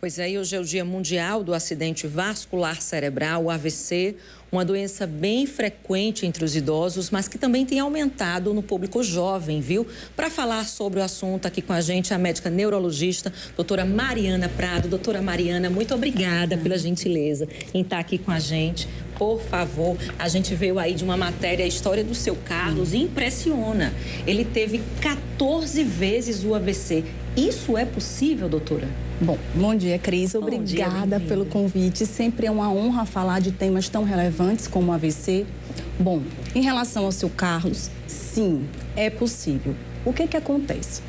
Pois é, hoje é o Dia Mundial do Acidente Vascular Cerebral, o AVC, uma doença bem frequente entre os idosos, mas que também tem aumentado no público jovem, viu? Para falar sobre o assunto aqui com a gente, a médica neurologista, doutora Mariana Prado. Doutora Mariana, muito obrigada pela gentileza em estar aqui com a gente. Por favor, a gente veio aí de uma matéria, a história do seu Carlos, e impressiona. Ele teve 14 vezes o AVC. Isso é possível, doutora? Bom dia, Cris. Obrigada pelo convite. Sempre é uma honra falar de temas tão relevantes como o AVC. Bom, em relação ao seu Carlos, sim, é possível. O que acontece?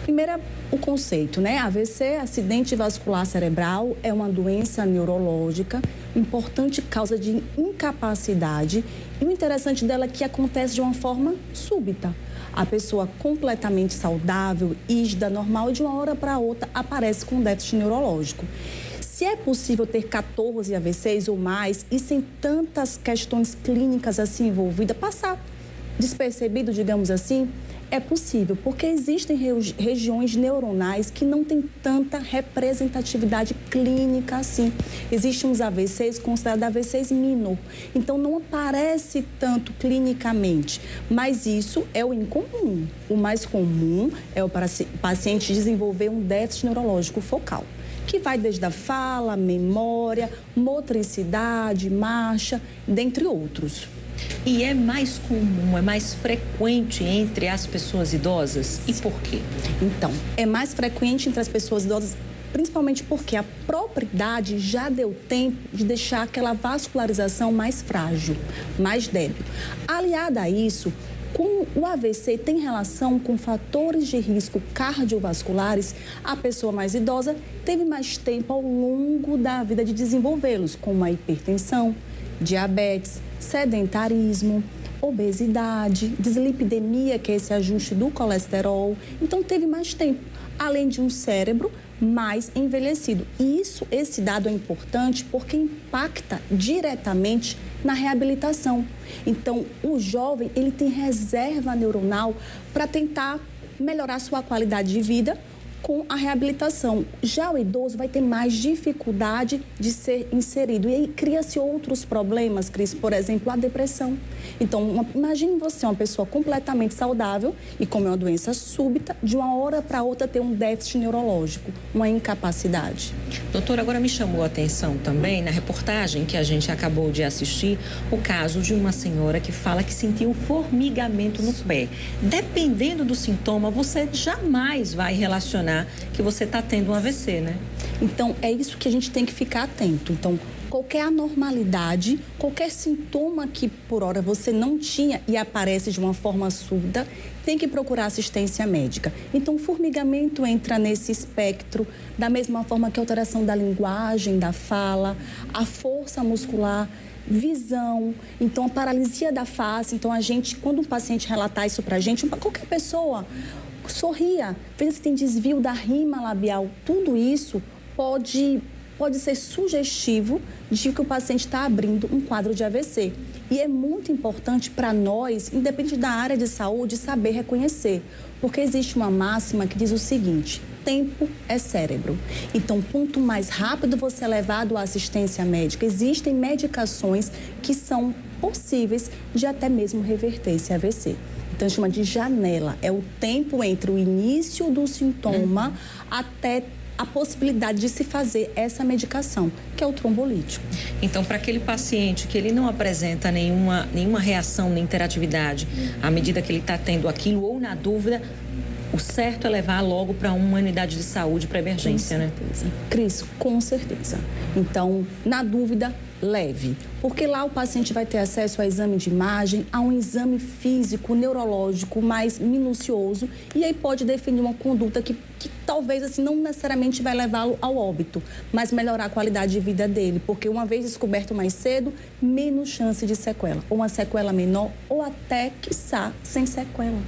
Primeiro, o conceito, né? AVC, acidente vascular cerebral, é uma doença neurológica, importante causa de incapacidade. E o interessante dela é que acontece de uma forma súbita. A pessoa completamente saudável, rígida, normal, e de uma hora para outra aparece com déficit neurológico. Se é possível ter 14 AVCs ou mais e sem tantas questões clínicas assim envolvidas, passar despercebido, digamos assim, é possível, porque existem regiões neuronais que não têm tanta representatividade clínica assim. Existem uns AVCs considerados AVCs minor, então não aparece tanto clinicamente, mas isso é o incomum. O mais comum é o paciente desenvolver um déficit neurológico focal, que vai desde a fala, memória, motricidade, marcha, dentre outros. E é mais comum, é mais frequente entre as pessoas idosas? E por quê? Então, é mais frequente entre as pessoas idosas, principalmente porque a própria idade já deu tempo de deixar aquela vascularização mais frágil, mais débil. Aliada a isso, como o AVC tem relação com fatores de risco cardiovasculares, a pessoa mais idosa teve mais tempo ao longo da vida de desenvolvê-los, como a hipertensão, diabetes, sedentarismo, obesidade, dislipidemia, que é esse ajuste do colesterol. Então, teve mais tempo, além de um cérebro mais envelhecido. E esse dado é importante porque impacta diretamente na reabilitação. Então, o jovem, ele tem reserva neuronal para tentar melhorar sua qualidade de vida com a reabilitação. Já o idoso vai ter mais dificuldade de ser inserido. E aí cria-se outros problemas, Cris, por exemplo, a depressão. Então, imagine você, uma pessoa completamente saudável e como é uma doença súbita, de uma hora para outra ter um déficit neurológico, uma incapacidade. Doutora, agora me chamou a atenção também, na reportagem que a gente acabou de assistir, o caso de uma senhora que fala que sentiu um formigamento no pé. Dependendo do sintoma, você jamais vai relacionar que você está tendo um AVC, né? Então, é isso que a gente tem que ficar atento. Então, qualquer anormalidade, qualquer sintoma que por hora você não tinha e aparece de uma forma súbita, tem que procurar assistência médica. Então, o formigamento entra nesse espectro, da mesma forma que a alteração da linguagem, da fala, a força muscular, visão, então a paralisia da face. Então, quando um paciente relatar isso pra gente, qualquer pessoa, sorria, veja se tem desvio da rima labial, tudo isso pode ser sugestivo de que o paciente está abrindo um quadro de AVC. E é muito importante para nós, independente da área de saúde, saber reconhecer, porque existe uma máxima que diz o seguinte: tempo é cérebro. Então, quanto mais rápido você é levado à assistência médica, existem medicações que são possíveis de até mesmo reverter esse AVC. Então, chama de janela. É o tempo entre o início do sintoma até a possibilidade de se fazer essa medicação, que é o trombolítico. Então, para aquele paciente que ele não apresenta nenhuma reação nem interatividade, à medida que ele está tendo aquilo, ou na dúvida, o certo é levar logo para uma unidade de saúde para emergência, né? Cris, com certeza. Então, na dúvida, leve, porque lá o paciente vai ter acesso a exame de imagem, a um exame físico, neurológico mais minucioso, e aí pode definir uma conduta que talvez assim não necessariamente vai levá-lo ao óbito, mas melhorar a qualidade de vida dele, porque uma vez descoberto mais cedo, menos chance de sequela, ou uma sequela menor, ou até, quiçá, sem sequela.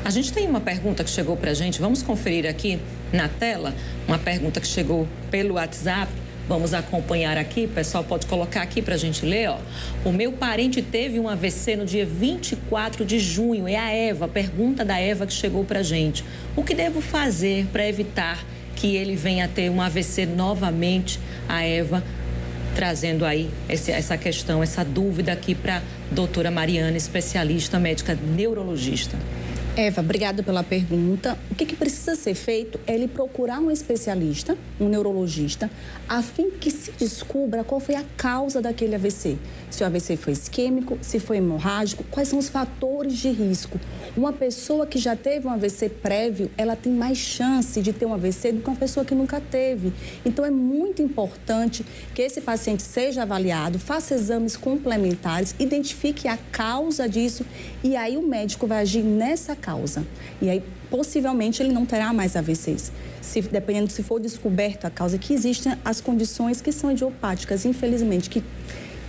A gente tem uma pergunta que chegou pra gente, vamos conferir aqui na tela, uma pergunta que chegou pelo WhatsApp. Vamos acompanhar aqui, o pessoal pode colocar aqui para a gente ler, ó. O meu parente teve um AVC no dia 24 de junho, é a Eva, pergunta da Eva que chegou para a gente. O que devo fazer para evitar que ele venha a ter um AVC novamente, a Eva trazendo aí essa questão, essa dúvida aqui para a doutora Mariana, especialista médica neurologista. Eva, obrigada pela pergunta. O que precisa ser feito é ele procurar um especialista, um neurologista, a fim que se descubra qual foi a causa daquele AVC. Se o AVC foi isquêmico, se foi hemorrágico, quais são os fatores de risco. Uma pessoa que já teve um AVC prévio, ela tem mais chance de ter um AVC do que uma pessoa que nunca teve. Então, é muito importante que esse paciente seja avaliado, faça exames complementares, identifique a causa disso e aí o médico vai agir nessa causa. E aí, possivelmente, ele não terá mais AVCs. Dependendo se for descoberta a causa, que existem as condições que são idiopáticas, infelizmente, que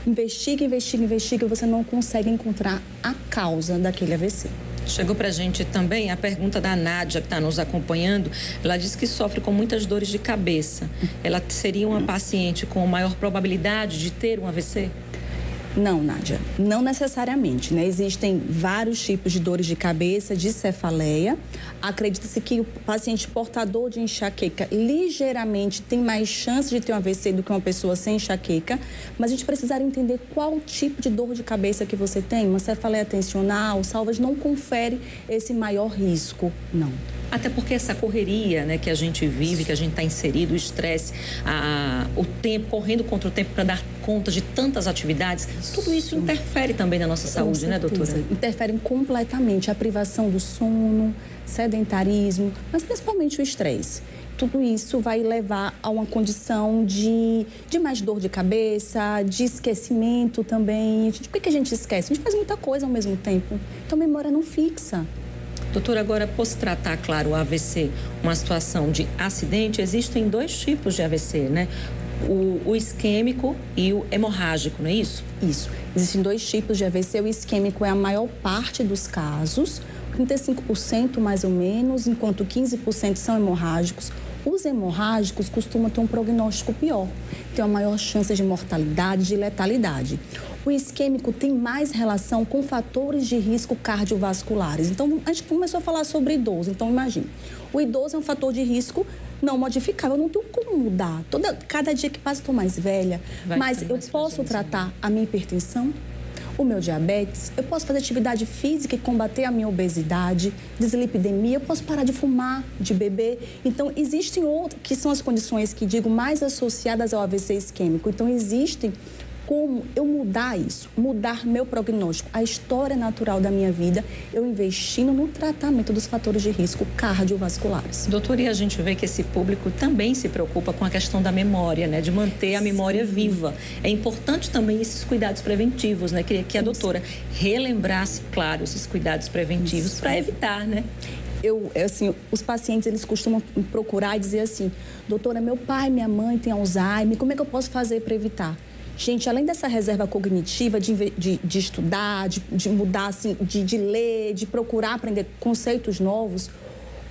investiga, você não consegue encontrar a causa daquele AVC. Chegou para a gente também a pergunta da Nádia, que está nos acompanhando. Ela diz que sofre com muitas dores de cabeça. Ela seria uma paciente com maior probabilidade de ter um AVC? Não, Nádia, não necessariamente, né? Existem vários tipos de dores de cabeça, de cefaleia. Acredita-se que o paciente portador de enxaqueca ligeiramente tem mais chance de ter um AVC do que uma pessoa sem enxaqueca, mas a gente precisaria entender qual tipo de dor de cabeça que você tem. Uma cefaleia tensional, salvas, não confere esse maior risco, não. Até porque essa correria, né, que a gente vive, que a gente está inserido, o estresse, o tempo, correndo contra o tempo para dar conta de tantas atividades, tudo isso interfere também na nossa saúde, né, doutora? Interfere completamente. A privação do sono, sedentarismo, mas principalmente o estresse. Tudo isso vai levar a uma condição de mais dor de cabeça, de esquecimento também. Por que a gente esquece? A gente faz muita coisa ao mesmo tempo, então a memória não fixa. Doutora, agora, por se tratar, claro, o AVC, uma situação de acidente, existem dois tipos de AVC, né? O isquêmico e o hemorrágico, não é isso? Isso. Existem dois tipos de AVC. O isquêmico é a maior parte dos casos, 35% mais ou menos, enquanto 15% são hemorrágicos. Os hemorrágicos costumam ter um prognóstico pior, tem uma maior chance de mortalidade, de letalidade. O isquêmico tem mais relação com fatores de risco cardiovasculares. Então, a gente começou a falar sobre idoso. Então, imagine, o idoso é um fator de risco não modificável, eu não tenho como mudar. Cada dia que passa, eu estou mais velha. Mas eu posso tratar a minha hipertensão, o meu diabetes, eu posso fazer atividade física e combater a minha obesidade, dislipidemia, eu posso parar de fumar, de beber. Então, existem outras, que são as condições que digo mais associadas ao AVC isquêmico. Então, existem como eu mudar isso, mudar meu prognóstico, a história natural da minha vida, eu investindo no tratamento dos fatores de risco cardiovasculares. Doutora, e a gente vê que esse público também se preocupa com a questão da memória, né? De manter a memória viva. É importante também esses cuidados preventivos, né? Queria que a doutora relembrasse, claro, esses cuidados preventivos para evitar, né? Assim, os pacientes, eles costumam procurar e dizer assim, doutora, meu pai, minha mãe tem Alzheimer, como é que eu posso fazer para evitar? Gente, além dessa reserva cognitiva de estudar, de mudar, assim, de ler, de procurar aprender conceitos novos,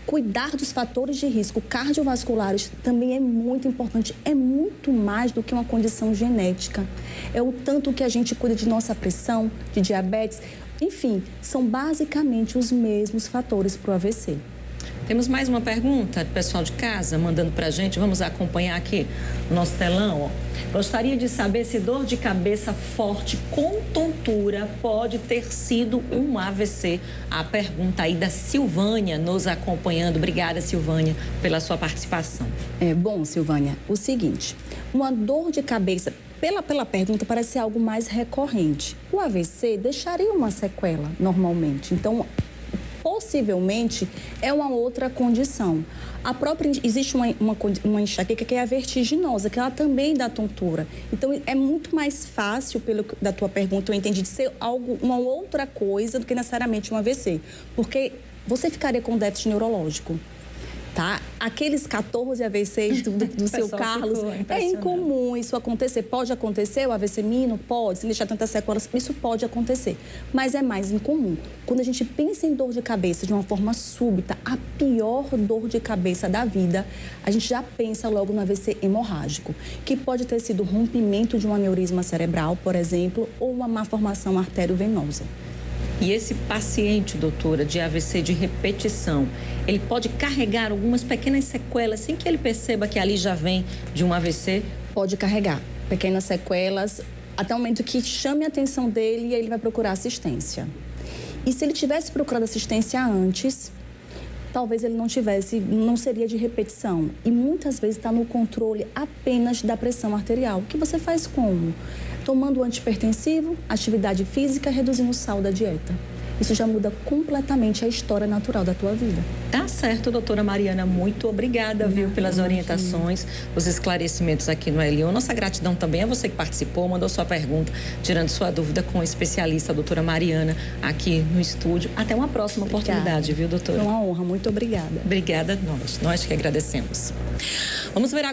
cuidar dos fatores de risco cardiovasculares também é muito importante. É muito mais do que uma condição genética. É o tanto que a gente cuida de nossa pressão, de diabetes. Enfim, são basicamente os mesmos fatores para o AVC. Temos mais uma pergunta do pessoal de casa mandando para a gente. Vamos acompanhar aqui no nosso telão. Ó. Gostaria de saber se dor de cabeça forte com tontura pode ter sido um AVC. A pergunta aí da Silvânia nos acompanhando. Obrigada, Silvânia, pela sua participação. Bom, Silvânia, o seguinte, uma dor de cabeça, pela pergunta, parece ser algo mais recorrente. O AVC deixaria uma sequela, normalmente. Então, possivelmente é uma outra condição. Existe uma enxaqueca que é a vertiginosa, que ela também dá tontura. Então, é muito mais fácil, da tua pergunta, eu entendi, de ser uma outra coisa do que necessariamente um AVC. Porque você ficaria com déficit neurológico. Tá? Aqueles 14 AVCs do seu Carlos, é incomum isso acontecer. Pode acontecer, o AVC mínimo pode, sem deixar tantas sequelas, isso pode acontecer. Mas é mais incomum. Quando a gente pensa em dor de cabeça de uma forma súbita, a pior dor de cabeça da vida, a gente já pensa logo no AVC hemorrágico, que pode ter sido rompimento de um aneurisma cerebral, por exemplo, ou uma má formação arteriovenosa. E esse paciente, doutora, de AVC de repetição, ele pode carregar algumas pequenas sequelas sem que ele perceba que ali já vem de um AVC? Pode carregar pequenas sequelas até o momento que chame a atenção dele e ele vai procurar assistência. E se ele tivesse procurado assistência antes, talvez ele não seria de repetição. E muitas vezes está no controle apenas da pressão arterial. O que você faz como? Tomando antihipertensivo, atividade física, reduzindo o sal da dieta. Isso já muda completamente a história natural da tua vida. Tá certo, doutora Mariana. Muito obrigada, viu, pelas orientações, os esclarecimentos aqui no L1. Nossa gratidão também a você que participou, mandou sua pergunta, tirando sua dúvida com o especialista, a doutora Mariana, aqui no estúdio. Até uma próxima oportunidade, viu, doutora? É uma honra. Muito obrigada. Obrigada, nós que agradecemos. Vamos ver agora.